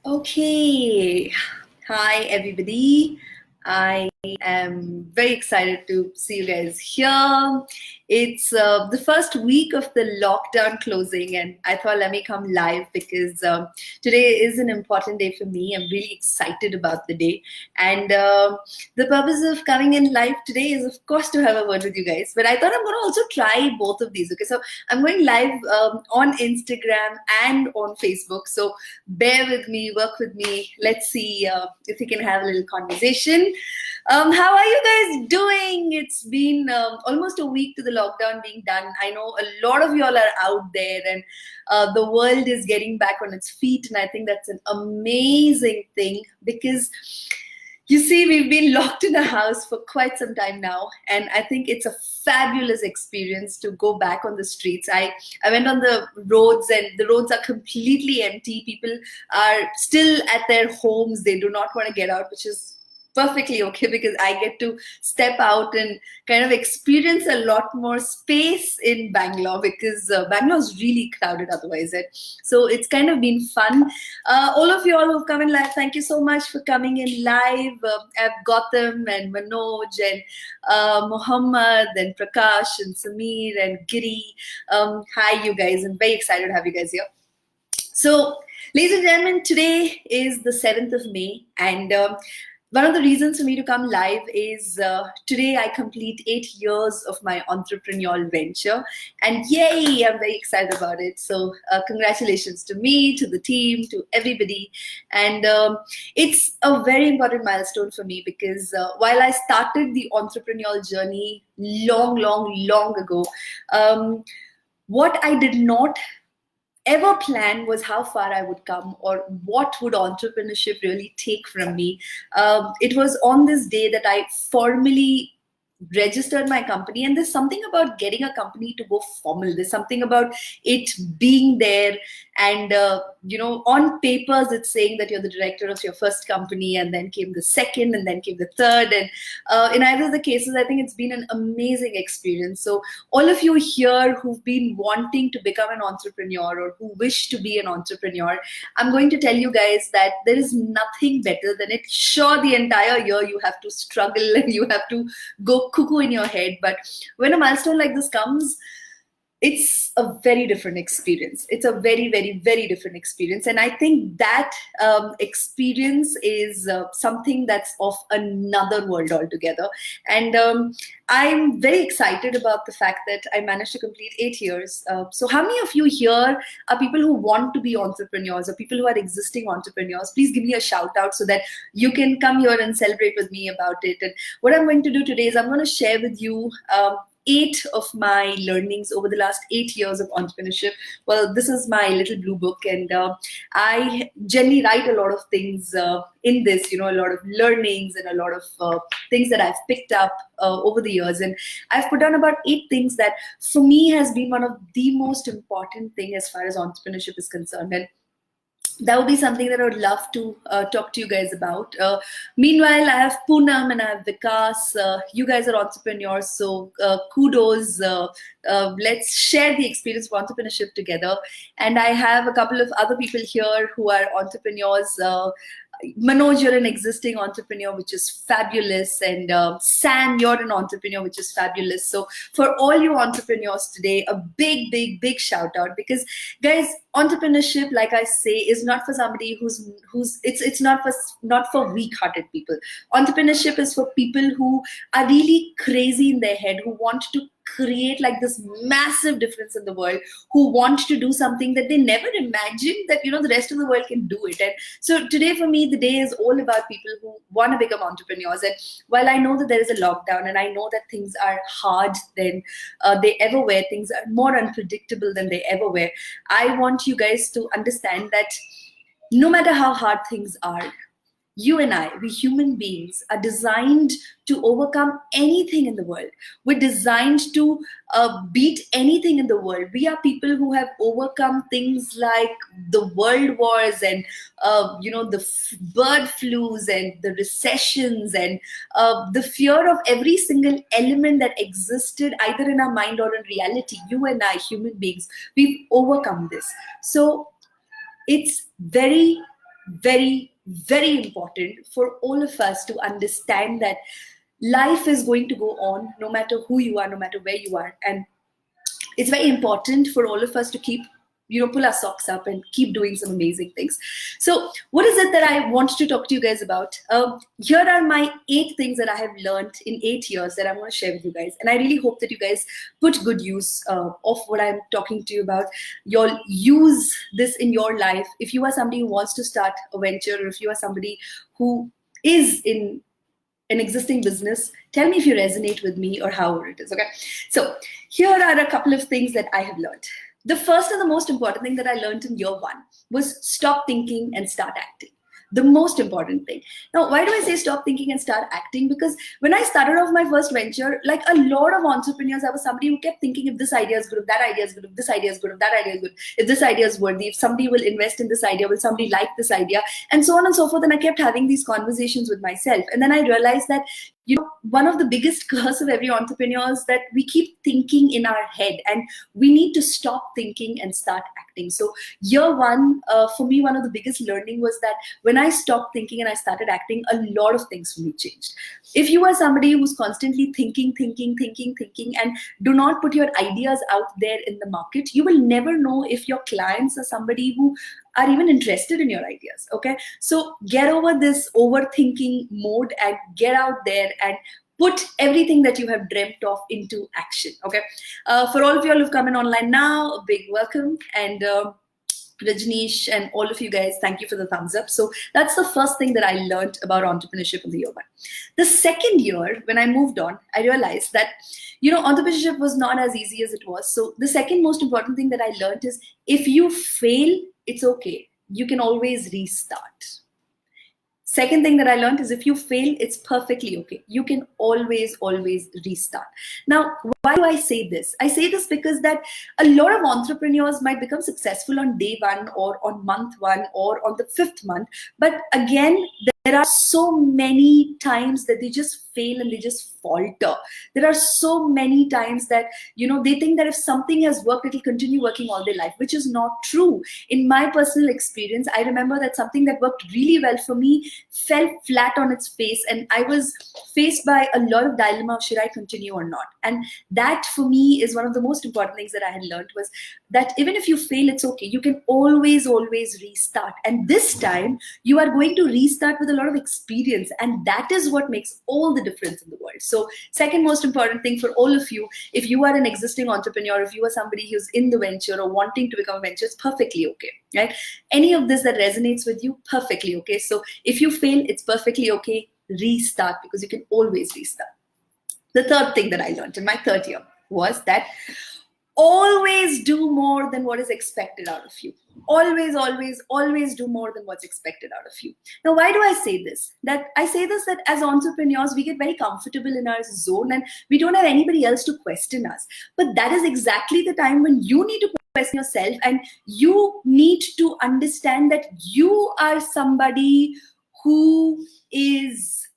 Okay. Hi, everybody. I am very excited to see you guys here. It's the first week of the lockdown closing, and I thought let me come live because today is an important day for me. I'm really excited about the day. And the purpose of coming in live today is, of course, to have a word with you guys. But I thought I'm going to also try both of these. Okay, so I'm going live on Instagram and on Facebook. So bear with me, work with me. Let's see if we can have a little conversation. How are you guys doing? It's been almost a week to the lockdown being done. I know a lot of y'all are out there, and the world is getting back on its feet. And I think that's an amazing thing because you see, we've been locked in a house for quite some time now, and I think it's a fabulous experience to go back on the streets. I went on the roads, and the roads are completely empty. People are still at their homes. They do not want to get out, which is perfectly okay because I get to step out and kind of experience a lot more space in Bangalore because Bangalore is really crowded otherwise. So it's kind of been fun. All of you all who've come in live, thank you so much for coming in live. I've Gautam and Manoj and Muhammad and Prakash and Samir and Giri. Hi, you guys. I'm very excited to have you guys here. So, ladies and gentlemen, today is the 7th of May, and one of the reasons for me to come live is today I complete 8 years of my entrepreneurial venture, and yay, I'm very excited about it. So congratulations to me, to the team, to everybody. And it's a very important milestone for me because while I started the entrepreneurial journey long ago, what I did not ever plan was how far I would come or what would entrepreneurship really take from me. It was on this day that I formally registered my company, and there's something about getting a company to go formal. There's something about it being there, and on papers it's saying that you're the director of your first company, and then came the second, and then came the third, and in either of the cases I think it's been an amazing experience. So all of you here who've been wanting to become an entrepreneur or who wish to be an entrepreneur, I'm going to tell you guys that there is nothing better than it. Sure, the entire year you have to struggle and you have to go cuckoo in your head, but when a milestone like this comes, it's a very different experience. It's a very different experience, and I think that experience is something that's of another world altogether. And I'm very excited about the fact that I managed to complete 8 years. So how many of you here are people who want to be entrepreneurs or people who are existing entrepreneurs? Please give me a shout out so that you can come here and celebrate with me about it. And what I'm going to do today is I'm going to share with you 8 of my learnings over the last 8 years of entrepreneurship. Well, this is my little blue book, and I generally write a lot of things in this, a lot of learnings and a lot of things that I've picked up over the years. And I've put down about 8 things that for me has been one of the most important thing as far as entrepreneurship is concerned. And that would be something that I would love to talk to you guys about. Meanwhile, I have Poonam and I have Vikas. You guys are entrepreneurs, so kudos. Let's share the experience of entrepreneurship together. And I have a couple of other people here who are entrepreneurs. Manoj, you're an existing entrepreneur, which is fabulous. And Sam, you're an entrepreneur, which is fabulous. So for all you entrepreneurs today, a big shout out, because guys, entrepreneurship, like I say, is not for somebody who's it's not for weak-hearted people. Entrepreneurship is for people who are really crazy in their head, who want to create like this massive difference in the world, who want to do something that they never imagined that the rest of the world can do it. And so today for me the day is all about people who want to become entrepreneurs. And while I know that there is a lockdown and I know that things are hard than they ever were, things are more unpredictable than they ever were, I want you guys to understand that no matter how hard things are, you and I, we human beings, are designed to overcome anything in the world. We're designed to beat anything in the world. We are people who have overcome things like the world wars and the bird flus and the recessions and the fear of every single element that existed either in our mind or in reality. You and I, human beings, we've overcome this. So it's very very, very important for all of us to understand that life is going to go on no matter who you are, no matter where you are. And it's very important for all of us to keep, pull our socks up and keep doing some amazing things. So what is it that I want to talk to you guys about? Here are my 8 things that I have learned in 8 years that I want to share with you guys. And I really hope that you guys put good use of what I'm talking to you about. You'll use this in your life. If you are somebody who wants to start a venture, or if you are somebody who is in an existing business, tell me if you resonate with me or however it is, okay? So here are a couple of things that I have learned. The first and the most important thing that I learned in year 1 was stop thinking and start acting. The most important thing. Now, why do I say stop thinking and start acting? Because when I started off my first venture, like a lot of entrepreneurs, I was somebody who kept thinking, if this idea is good, if that idea is good, if this idea is good, if that idea is good, if this idea is worthy, if somebody will invest in this idea, will somebody like this idea, and so on and so forth. And I kept having these conversations with myself. And then I realized that, one of the biggest curse of every entrepreneur is that we keep thinking in our head, and we need to stop thinking and start acting. So year 1, for me, one of the biggest learning was that when I stopped thinking and I started acting, a lot of things for me changed. If you are somebody who's constantly thinking, and do not put your ideas out there in the market, you will never know if your clients are somebody who are even interested in your ideas, okay? So get over this overthinking mode and get out there and put everything that you have dreamt of into action, okay? For all of you all who've come in online now, a big welcome. And Rajneesh and all of you guys, thank you for the thumbs up. So that's the first thing that I learned about entrepreneurship in the year 1. The second year, when I moved on, I realized that, entrepreneurship was not as easy as it was. So the second most important thing that I learned is, if you fail, it's okay. You can always restart. Second thing that I learned is, if you fail, it's perfectly okay. You can always restart. Now, why do I say this? I say this because that a lot of entrepreneurs might become successful on day 1 or on month 1 or on the 5th month. But again, there are so many times that they just fail and they just falter. There are so many times that, they think that if something has worked, it'll continue working all their life, which is not true. In my personal experience, I remember that something that worked really well for me fell flat on its face, and I was faced by a lot of dilemma of should I continue or not. And that for me is one of the most important things that I had learned, was that even if you fail, it's okay. You can always restart. And this time you are going to restart with a lot of experience, and that is what makes all the difference in the world. So second most important thing for all of you, if you are an existing entrepreneur, if you are somebody who's in the venture or wanting to become a venture, it's perfectly okay, right? Any of this that resonates with you, perfectly okay. So if you fail, it's perfectly okay. Restart, because you can always restart. The third thing that I learned in my 3rd year was that always do more than what is expected out of you. Always do more than what's expected out of you. Now, why do I say this? That as entrepreneurs, we get very comfortable in our zone and we don't have anybody else to question us. But that is exactly the time when you need to question yourself, and you need to understand that you are somebody who is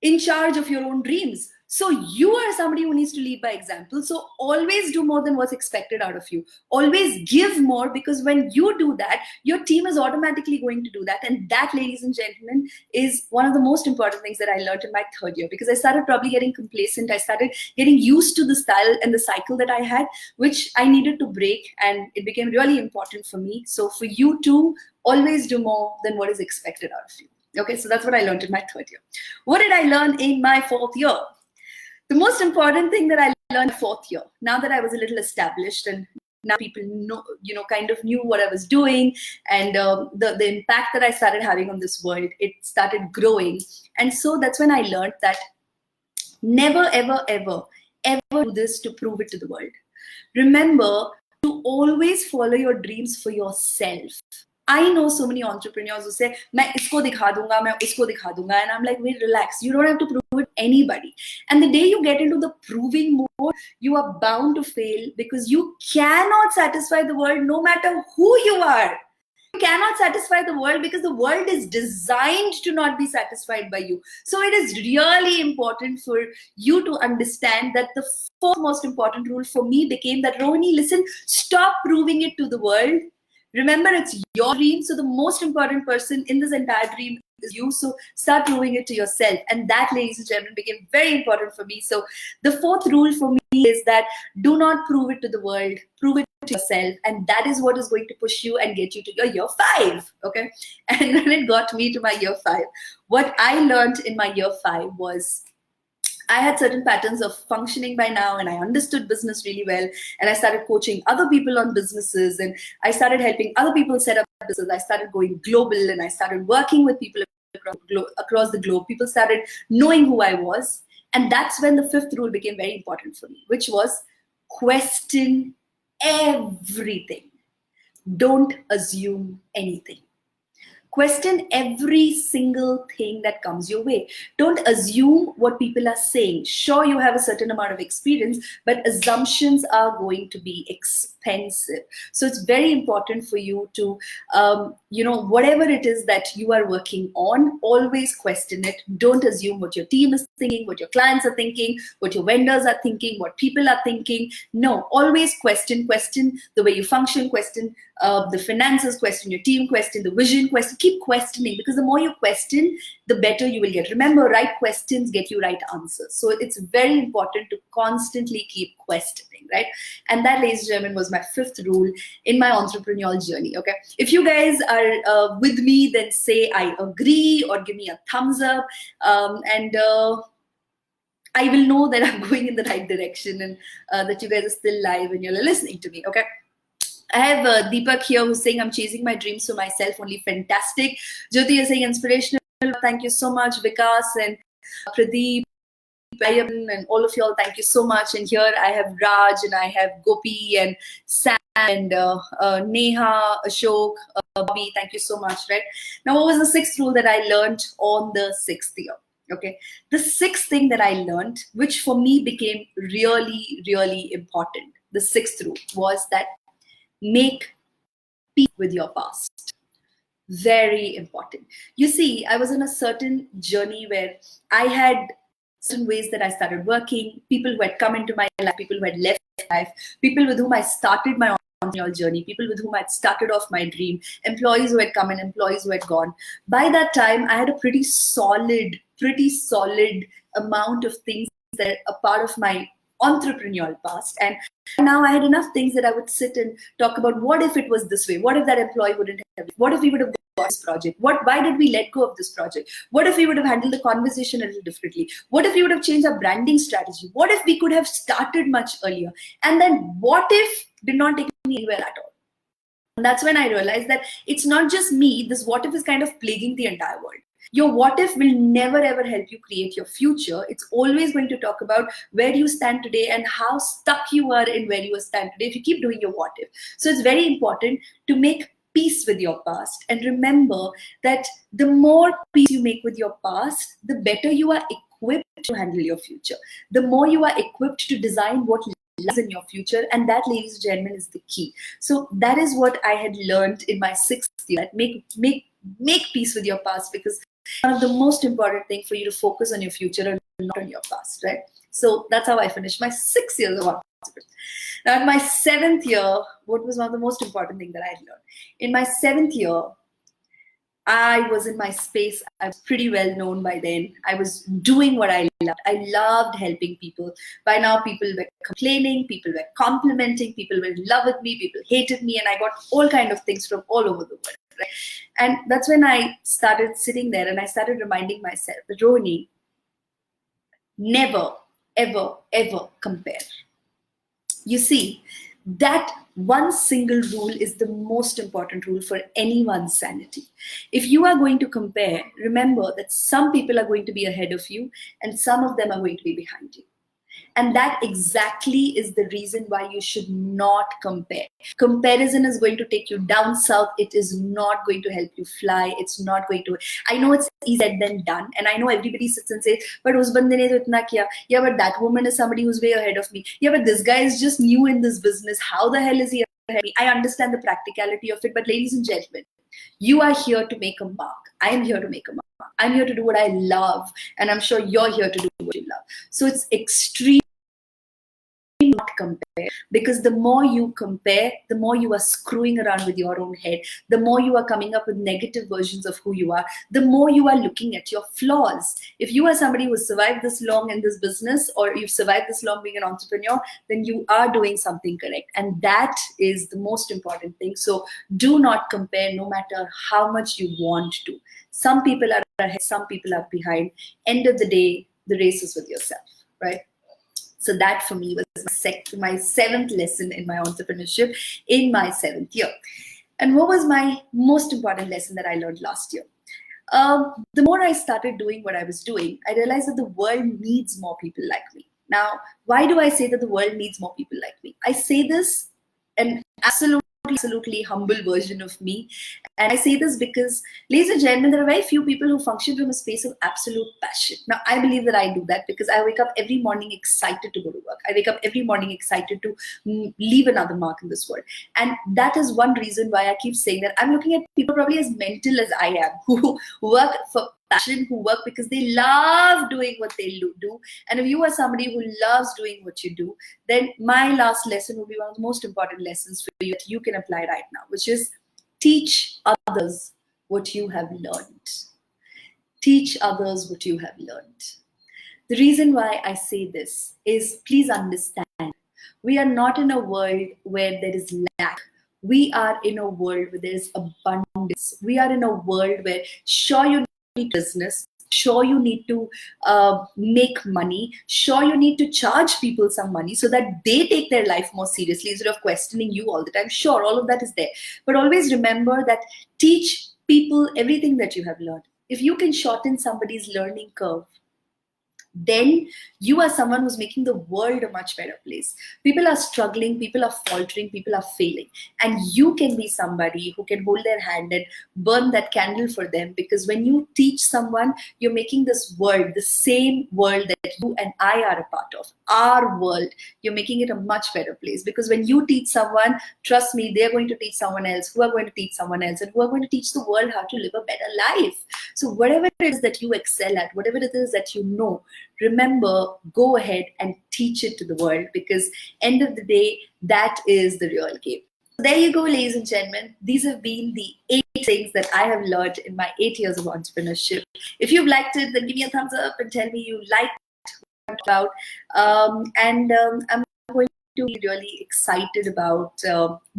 in charge of your own dreams. So you are somebody who needs to lead by example. So always do more than what's expected out of you. Always give more, because when you do that, your team is automatically going to do that. And that, ladies and gentlemen, is one of the most important things that I learned in my 3rd year, because I started probably getting complacent. I started getting used to the style and the cycle that I had, which I needed to break. And it became really important for me. So for you too, always do more than what is expected out of you. Okay, so that's what I learned in my 3rd year. What did I learn in my 4th year? The most important thing that I learned in my 4th year, now that I was a little established and now people know, kind of knew what I was doing, and the impact that I started having on this world, it started growing. And so that's when I learned that never, ever do this to prove it to the world. Remember to always follow your dreams for yourself. I know so many entrepreneurs who say, "मैं इसको दिखा दूंगा, मैं इसको दिखा दूंगा," and I'm like, "Wait, relax. You don't have to prove it to anybody." And the day you get into the proving mode, you are bound to fail, because you cannot satisfy the world no matter who you are. You cannot satisfy the world because the world is designed to not be satisfied by you. So it is really important for you to understand that the 4th most important rule for me became that, Rohini, listen, stop proving it to the world. Remember, it's your dream. So the most important person in this entire dream is you. So start proving it to yourself. And that, ladies and gentlemen, became very important for me. So the fourth rule for me is that do not prove it to the world, prove it to yourself. And that is what is going to push you and get you to your year 5. Okay. And then it got me to my year 5. What I learned in my year 5 was I had certain patterns of functioning by now, and I understood business really well. And I started coaching other people on businesses, and I started helping other people set up businesses. I started going global, and I started working with people across the globe. People started knowing who I was. And that's when the fifth rule became very important for me, which was question everything. Don't assume anything. Question every single thing that comes your way. Don't assume what people are saying. Sure, you have a certain amount of experience, but assumptions are going to be expensive. So it's very important for you to, whatever it is that you are working on, always question it. Don't assume what your team is thinking, what your clients are thinking, what your vendors are thinking, what people are thinking. No, always question the way you function, question the finances, question your team, question the vision, keep questioning, because the more you question, the better you will get. Remember, right questions get you right answers. So it's very important to constantly keep questioning, right? And that, ladies and gentlemen, was my fifth rule in my entrepreneurial journey. Okay, if you guys are with me, then say I agree or give me a thumbs up, and I will know that I'm going in the right direction, and that you guys are still live and you're listening to me. Okay. I have Deepak here who's saying, I'm chasing my dreams for myself only. Fantastic. Jyoti is saying, inspirational. Thank you so much. Vikas and Pradeep and all of y'all, thank you so much. And here I have Raj, and I have Gopi and Sam and Neha, Ashok, Bobby. Thank you so much. Right now, what was the sixth rule that I learned on the 6th year? Okay, the sixth thing that I learned, which for me became really, really important, the sixth rule was that make peace with your past. Very important. You see, I was on a certain journey where I had certain ways that I started working, people who had come into my life, people who had left my life, people with whom I started my entrepreneurial journey, people with whom I'd started off my dream, employees who had come and employees who had gone. By that time, I had a pretty solid amount of things that are a part of my entrepreneurial past. And now I had enough things that I would sit and talk about. What if it was this way? What if that employee wouldn't have? What if we would have got this project? Why did we let go of this project? What if we would have handled the conversation a little differently? What if we would have changed our branding strategy? What if we could have started much earlier? And then what if did not take me anywhere at all? And that's when I realized that it's not just me. This what if is kind of plaguing the entire world. Your what if will never ever help you create your future. It's always going to talk about where you stand today and how stuck you are in where you stand today if you keep doing your what if. So it's very important to make peace with your past, and remember that the more peace you make with your past, the better you are equipped to handle your future. The more you are equipped to design what lies in your future, and that, ladies and gentlemen, is the key. So that is what I had learned in my 6th year. Make peace with your past, because one of the most important things for you to focus on your future and not on your past, right? So that's how I finished my 6 years of entrepreneurship. Now, in my 7th year, what was one of the most important things that I had learned? In my 7th year, I was in my space. I was pretty well known by then. I was doing what I loved. I loved helping people. By now, people were complaining, people were complimenting, people were in love with me, people hated me, and I got all kinds of things from all over the world. Right? And that's when I started sitting there and I started reminding myself that, Rohini, never, ever, ever compare. You see, that one single rule is the most important rule for anyone's sanity. If you are going to compare, remember that some people are going to be ahead of you and some of them are going to be behind you. And that exactly is the reason why you should not compare. Comparison is going to take you down south. It is not going to help you fly. It's not going to. I know it's easier than done. And I know everybody sits and says, but us bande ne to itna kiya. Yeah, but that woman is somebody who's way ahead of me. Yeah, but this guy is just new in this business. How the hell is he ahead of me? I understand the practicality of it. But ladies and gentlemen, you are here to make a mark. I am here to make a mark. I'm here to do what I love. And I'm sure you're here to do what you love. So it's extreme not compare, Because the more you compare, the more you are screwing around with your own head, the more you are coming up with negative versions of who you are, the more you are looking at your flaws. If you are somebody who has survived this long in this business, or you've survived this long being an entrepreneur, then you are doing something correct. And that is the most important thing. So do not compare, no matter how much you want to. Some people are ahead, some people are behind. End of the day, the race is with yourself, right? So that for me was my seventh lesson in my entrepreneurship in my seventh year. And what was my most important lesson that I learned last year? The more I started doing what I was doing, I realized that the world needs more people like me. Now, why do I say that the world needs more people like me? I say this an absolutely humble version of me. And I say this because, ladies and gentlemen, there are very few people who function from a space of absolute passion. Now, I believe that I do that because I wake up every morning excited to go to work. I wake up every morning excited to leave another mark in this world. And that is one reason why I keep saying that I'm looking at people probably as mental as I am, who work for passion, who work because they love doing what they do. And if you are somebody who loves doing what you do, then my last lesson will be one of the most important lessons for you that you can apply right now, which is teach others what you have learned. Teach others what you have learned. The reason why I say this is, please understand, we are not in a world where there is lack. We are in a world where there is abundance. We are in a world where, sure, you need business, sure you need to make money, sure you need to charge people some money so that they take their life more seriously instead of questioning you all the time. Sure, all of that is there. But always remember that teach people everything that you have learned. If you can shorten somebody's learning curve, then you are someone who's making the world a much better place. People are struggling, people are faltering, people are failing. And you can be somebody who can hold their hand and burn that candle for them. Because when you teach someone, you're making this world, the same world that you and I are a part of, our world, you're making it a much better place. Because when you teach someone, trust me, they're going to teach someone else, who are going to teach someone else, and who are going to teach the world how to live a better life. So whatever it is that you excel at, whatever it is that you know, remember, go ahead and teach it to the world, because end of the day, that is the real game. So there you go, ladies and gentlemen. These have been the 8 things that I have learned in my 8 years of entrepreneurship. If you've liked it, then give me a thumbs up and tell me you liked what I'm about. I'm going to be really excited about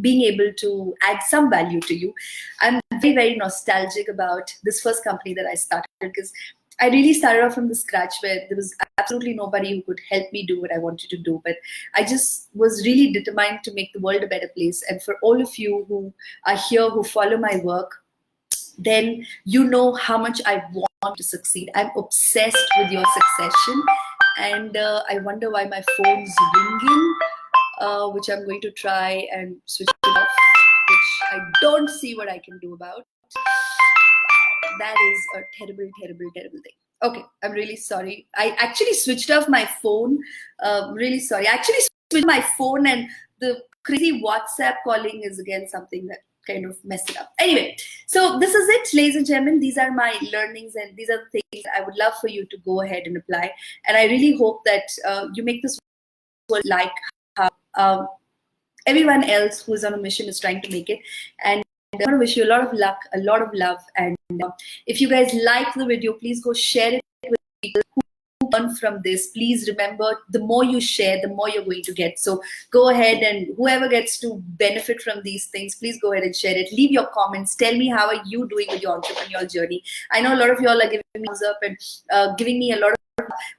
being able to add some value to you. I'm very, very nostalgic about this first company that I started, because I really started off from the scratch where there was absolutely nobody who could help me do what I wanted to do. But I just was really determined to make the world a better place. And for all of you who are here, who follow my work, then you know how much I want to succeed. I'm obsessed with your succession. And I wonder why my phone's ringing, which I'm going to try and switch it off, which I don't see what I can do about. That is a terrible, terrible, terrible thing. Okay, I'm really sorry. I actually switched off my phone. Really sorry. I actually switched my phone, and the crazy WhatsApp calling is again something that kind of messed it up. Anyway, so this is it, ladies and gentlemen. These are my learnings, and these are the things I would love for you to go ahead and apply. And I really hope that you make this world like how everyone else who is on a mission is trying to make it. And I want to wish you a lot of luck, a lot of love. And if you guys like the video, please go share it with people who learn from this. Please remember, the more you share, the more you're going to get. So go ahead, and whoever gets to benefit from these things, please go ahead and share it. Leave your comments. Tell me, how are you doing with your entrepreneurial journey? I know a lot of y'all are giving me thumbs up and giving me a lot of.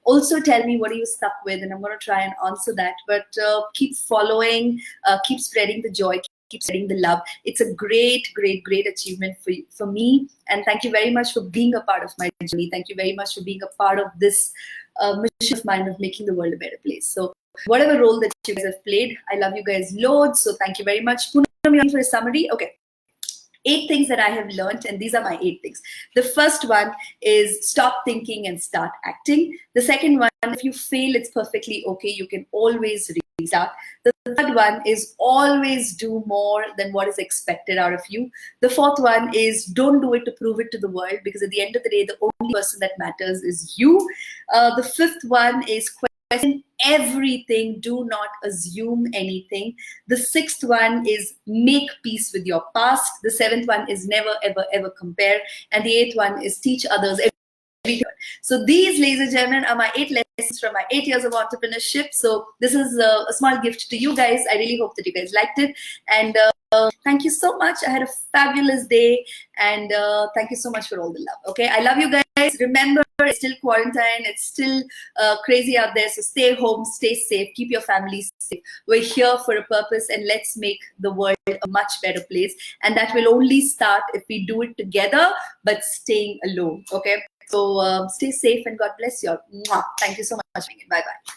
Also tell me, what are you stuck with, and I'm going to try and answer that. But keep following, keep spreading the joy, keep spreading the love. It's a great, great, great achievement for me. And thank you very much for being a part of my journey. Thank you very much for being a part of this mission of mine of making the world a better place. So whatever role that you guys have played, I love you guys loads. So thank you very much. Poonam, for a summary. Okay. 8 things that I have learned, and these are my 8 things. The first one is stop thinking and start acting. The second one, if you fail, it's perfectly okay. You can always restart. The third one is always do more than what is expected out of you. The fourth one is don't do it to prove it to the world, because at the end of the day, the only person that matters is you. The fifth one is question everything. Do not assume anything. The sixth one is make peace with your past. The seventh one is never, ever, ever compare. And the eighth one is teach others everything. So these, ladies and gentlemen, are my 8 lessons from my 8 years of entrepreneurship. So this is a small gift to you guys. I really hope that you guys liked it. And thank you so much. I had a fabulous day. And thank you so much for all the love. Okay, I love you guys. Remember, it's still quarantine. It's still crazy out there. So stay home, stay safe, keep your families safe. We're here for a purpose, and let's make the world a much better place. And that will only start if we do it together, but staying alone. Okay. So stay safe and God bless you all. Mwah. Thank you so much. Bye bye.